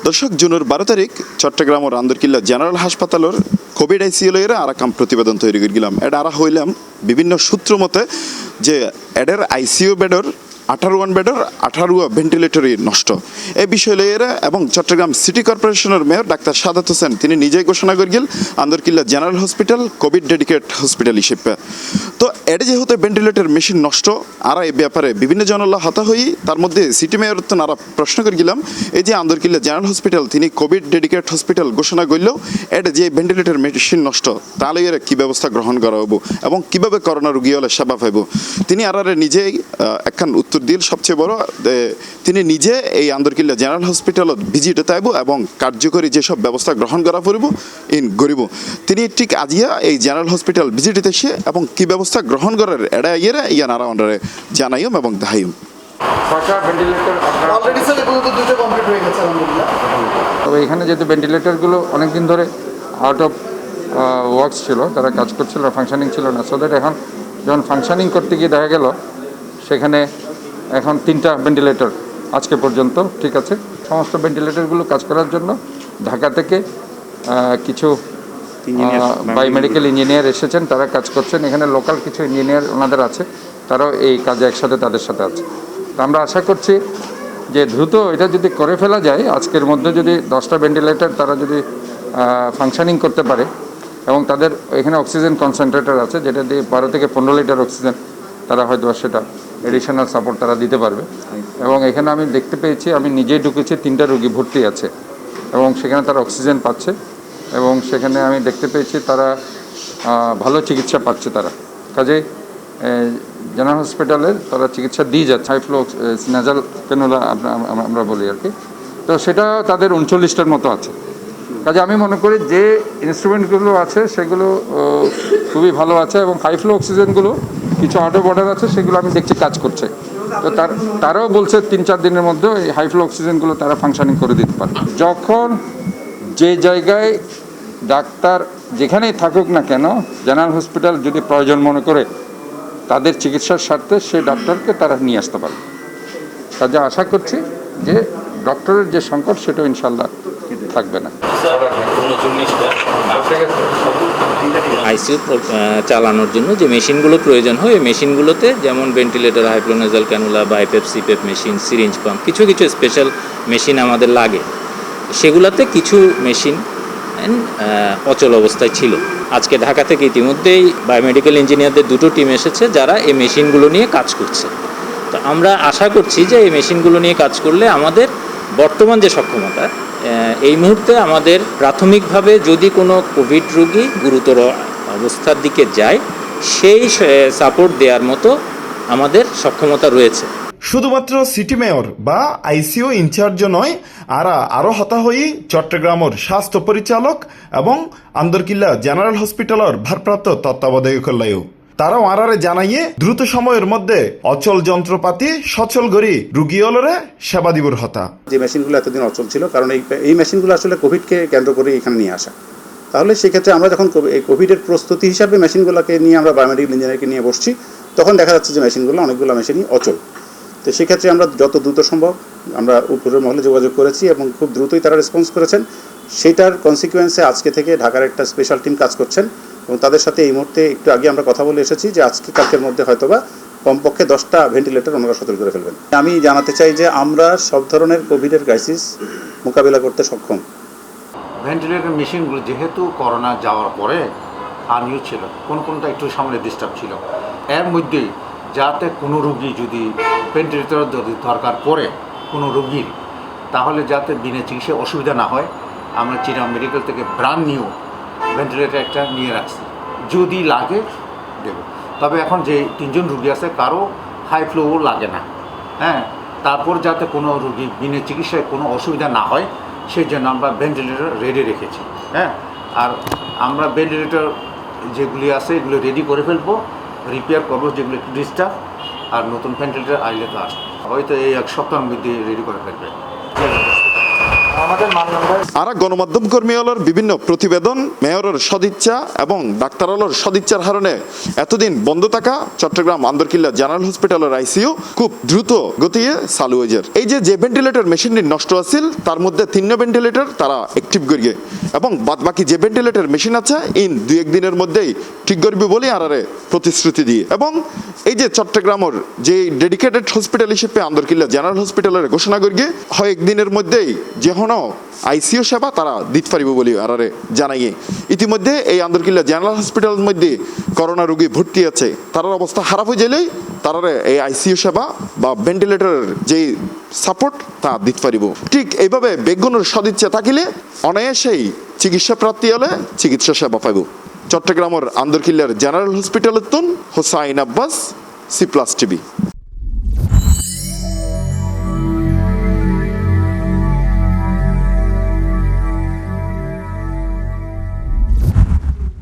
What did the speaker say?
দর্শক জুনের 12 তারিখ চট্টগ্রামের আন্দরকিল্লা জেনারেল হাসপাতালের কোভিড আইসিইউ এর আরাকাম প্রতিবেদন তৈরি করে গেলাম। এটা আরা হইলাম বিভিন্ন সূত্র মতে যে এডের আইসিইউ বেডর 18 বেডর 18 ভেন্টিলেটরই নষ্ট। এই বিষয় লইয়েরা এবং চট্টগ্রাম সিটি কর্পোরেশনের মেয়র ডাক্তার সাদাত হোসেন তিনি নিজেই ঘোষণা করে গেল Andarkilla general hospital Covid dedicate hospital হিসেবে। তো এটা যেহেতু ভেন্টিলেটর মেশিন নষ্ট আর এই ব্যাপারে বিভিন্ন জনলা হতা হই তার মধ্যে সিটি মেয়র তো নারা প্রশ্ন করে গেলাম এই যে আন্দরকিল্লা জেনারেল হসপিটাল তিনি কোভিড ডেডিকেট হসপিটাল ঘোষণা করলেও এটা যে ভেন্টিলেটর মেশিন নষ্ট তাহলে এর কী ব্যবস্থা গ্রহণ করা হবো এবং কীভাবে করোনা রুগী হলে সেবা পাইব তিনি আর নিজেই একখান উত্তর দিল। সবচেয়ে বড় তিনি নিজে এই আন্দরকিল্লা জেনারেল হসপিটালত ভিজিটে তাইব এবং কার্যকরী যেসব ব্যবস্থা গ্রহণ করা পড়ব ইন গরিব তিনি ঠিক আজিয়া এই জেনারেল হসপিটাল ভিজিটে এসে এবং কী ব্যবস্থা গ্রহণ করার এড়া ইয়েরা ইয়া নারা অন্ডারে জানাইম এবং দেখাইম। তবে এখানে যেহেতু ভেন্টিলেটরগুলো অনেক দিন ধরে আউট অফ ওয়ার্কস ছিল, তারা কাজ করছিল না, ফাংশনিং ছিল না, সো দ্যাট এখন যখন ফাংশনিং করতে গিয়ে দেখা গেল সেখানে এখন 3টা ভেন্টিলেটর আজকে পর্যন্ত ঠিক আছে। সমস্ত ভেন্টিলেটরগুলো কাজ করার জন্য ঢাকা থেকে কিছু বায়োমেডিক্যাল ইঞ্জিনিয়ার এসেছেন, তারা কাজ করছেন। এখানে লোকাল কিছু ইঞ্জিনিয়ার ওনাদের আছে, তারাও এই কাজে একসাথে তাদের সাথে আছে। তো আমরা আশা করছি যে দ্রুত এটা যদি করে ফেলা যায়, আজকের মধ্যে যদি 10টা ভেন্টিলেটর তারা যদি ফাংশনিং করতে পারে এবং তাদের এখানে অক্সিজেন কনসেন্ট্রেটর আছে যেটা দিয়ে 12 থেকে 15 লিটার অক্সিজেন তারা হয়তো সেটা এডিশনাল সাপোর্ট তারা দিতে পারবে। এবং এখানে আমি দেখতে পেয়েছি, আমি নিজেই ঢুকেছি, 3টা রোগী ভর্তি আছে এবং সেখানে তারা অক্সিজেন পাচ্ছে এবং সেখানে আমি দেখতে পেয়েছি তারা ভালো চিকিৎসা পাচ্ছে। তারা কাজেই জেনারেল হসপিটালের তারা চিকিৎসা দিয়ে যাচ্ছে, হাই ফ্লো নাজাল ক্যানুলা আমরা বলি আর কি। তো সেটা তাদের 39টার মতো আছে। কাজে আমি মনে করি যে ইনস্ট্রুমেন্টগুলো আছে সেগুলো খুবই ভালো আছে এবং হাই ফ্লো অক্সিজেনগুলো কিছু আউট অফ অর্ডার আছে, সেগুলো আমি দেখছি কাজ করছে। তো তারাও বলছে 3-4 দিনের মধ্যে এই হাই ফ্লো অক্সিজেনগুলো তারা ফাংশনিং করে দিতে পারে। যখন যে জায়গায় ডাক্তার যেখানেই থাকুক না কেন, জেনারেল হসপিটাল যদি প্রয়োজন মনে করে তাদের চিকিৎসার স্বার্থে সেই ডাক্তারকে তারা নিয়ে আসতে পারে। কাজে আশা করছি যে ডক্টরের যে সংকট সেটাও ইনশাল্লাহ থাকবে না। আইসিইউ চালানোর জন্য যে মেশিনগুলো প্রয়োজন হয় ওই মেশিনগুলোতে যেমন ventilator, high flow nasal cannula, BiPAP, CPAP machine, syringe pump, কিছু কিছু স্পেশাল মেশিন আমাদের লাগে। সেগুলোতে কিছু মেশিন অচল অবস্থায় ছিল। আজকে ঢাকা থেকে ইতিমধ্যেই বায়োমেডিক্যাল ইঞ্জিনিয়ারদের 2টো টিম এসেছে যারা এই মেশিনগুলো নিয়ে কাজ করছে। তো আমরা আশা করছি যে এই মেশিনগুলো নিয়ে কাজ করলে আমাদের বর্তমান যে সক্ষমতা, এই মুহূর্তে আমাদের প্রাথমিকভাবে যদি কোনো কোভিড রোগী গুরুতর অবস্থার দিকে যায় সেই সাপোর্ট দেওয়ার মতো আমাদের সক্ষমতা রয়েছে। শুধুমাত্র সিটি মেয়র বা আইসিইউ ইনচার্জ নয়, আরো হতা হই চট্টগ্রামের স্বাস্থ্য পরিচালক এবং আন্দরকিল্লা জেনারেল হসপিটালের ভারপ্রাপ্ত তত্ত্বাবধায়ক লাইও তারাও আরারে জানাইয়ে দ্রুত সময়ের মধ্যে অচল যন্ত্রপাতি সচল গড়ি রুগী হলরে সেবা দিবর হতা। যে মেশিনগুলো এতদিন অচল ছিল, কারণ এই মেশিনগুলো আসলে কোভিডকে কেন্দ্র করে এখানে নিয়ে আসা। তাহলে সেক্ষেত্রে আমরা যখন এই কোভিডের প্রস্তুতি হিসাবে মেশিনগুলোকে নিয়ে আমরা বায়োমেডিক্যাল ইঞ্জিনিয়ারকে নিয়ে বসছি, তখন দেখা যাচ্ছে যে মেশিনগুলো অনেকগুলো মেশিনই অচল। তো সেক্ষেত্রে আমরা যত দ্রুত সম্ভব আমরা উপরের মহলে যোগাযোগ করেছি এবং খুব দ্রুতই তারা রেসপন্স করেছেন। সেটার কনসিকুয়েন্সে আজকে থেকে ঢাকার একটা স্পেশাল টিম কাজ করছেন এবং তাদের সাথে এই মুহূর্তে একটু আগে আমরা কথা বলে এসেছি যে আজকে কালকের মধ্যে হয়তোবা কমপক্ষে 10টা ভেন্টিলেটর ওনারা সচল করে ফেলবেন। আমি জানাতে চাই যে আমরা সব ধরনের কোভিডের ক্রাইসিস মোকাবিলা করতে সক্ষম। ভেন্টিলেটর মেশিনগুলো যেহেতু করোনা যাওয়ার পরে আনইউজ ছিল, কোনটা একটু সামনে ডিস্টার্ব ছিল, এর মধ্যেই যাতে কোনো রুগী যদি ভেন্টিলেটর যদি দরকার পড়ে কোনো রুগীর, তাহলে যাতে বিনা চিকিৎসায় অসুবিধা না হয়, আমরা চিরাম মেডিকেল থেকে ব্র্যান্ড নিউ ভেন্টিলেটর একটা নিয়ে রাখছি, যদি লাগে দেব। তবে এখন যে 3জন রুগী আছে কারো হাই ফ্লোও লাগে না, হ্যাঁ। তারপর যাতে কোনো রুগী বিনা চিকিৎসায় কোনো অসুবিধা না হয় সেই জন্য আমরা ভেন্টিলেটর রেডি রেখেছি, হ্যাঁ। আর আমরা ভেন্টিলেটর যেগুলি আছে এগুলো রেডি করে ফেলবো, রিপেয়ার করবো যেগুলো একটু ডিস্টার্ব, আর নতুন ভেন্টিলেটর আইলে তো আসবে হয়তো এই 1 সপ্তাহের মধ্যে রেডি করে ফেলবে। আর গণমাধ্যম কর্মী হলের বিভিন্ন প্রতিবেদন মেয়রের সদিচ্ছা এবং ডাক্তার হলের সদিচ্ছার কারণে এতদিন বন্ধ থাকা চট্টগ্রাম আন্দরকিল্লা জেনারেল হসপিটালের আইসিইউ খুব দ্রুত গতিয়ে চালু হয়ে যায়। এই যে ভেন্টিলেটর মেশিনটি নষ্ট আছিল তার মধ্যে 3টা ভেন্টিলেটর তারা অ্যাক্টিভ করিয়ে এবং বাদ বাকি যে ভেন্টিলেটর মেশিন আছে ইন 2-1 দিনের মধ্যেই ঠিক করবে বলে আরারে প্রতিশ্রুতি দিয়ে এবং এই যে চট্টগ্রামের যে ডেডিকেটেড হসপিটাল হিসেবে আন্দরকিল্লা জেনারেল হসপিটালের ঘোষণা করিয়ে হয় একদিনের মধ্যেই যে কোনো আইসিইউ সেবা তারা দিতে পারিব বলে আরারে জানাইয়ে। ইতিমধ্যে এই আন্দরকিল্লা জেনারেল হসপিটালের মধ্যে করোনা রোগী ভর্তি আছে, তার অবস্থা খারাপ হয়ে গেলেই তারা এই আইসিইউ সেবা বা ভেন্টিলেটরের যে সাপোর্ট তা দিতে পারিব। ঠিক এইভাবে বেগুনের সদিচ্ছা থাকিলে অনায়াসেই চিকিৎসা প্রাপ্তি হলে চিকিৎসা সেবা পাইব। চট্টগ্রামের আন্দরকিল্লার জেনারেল হসপিটালের হোসাইন আব্বাস, C+ TV।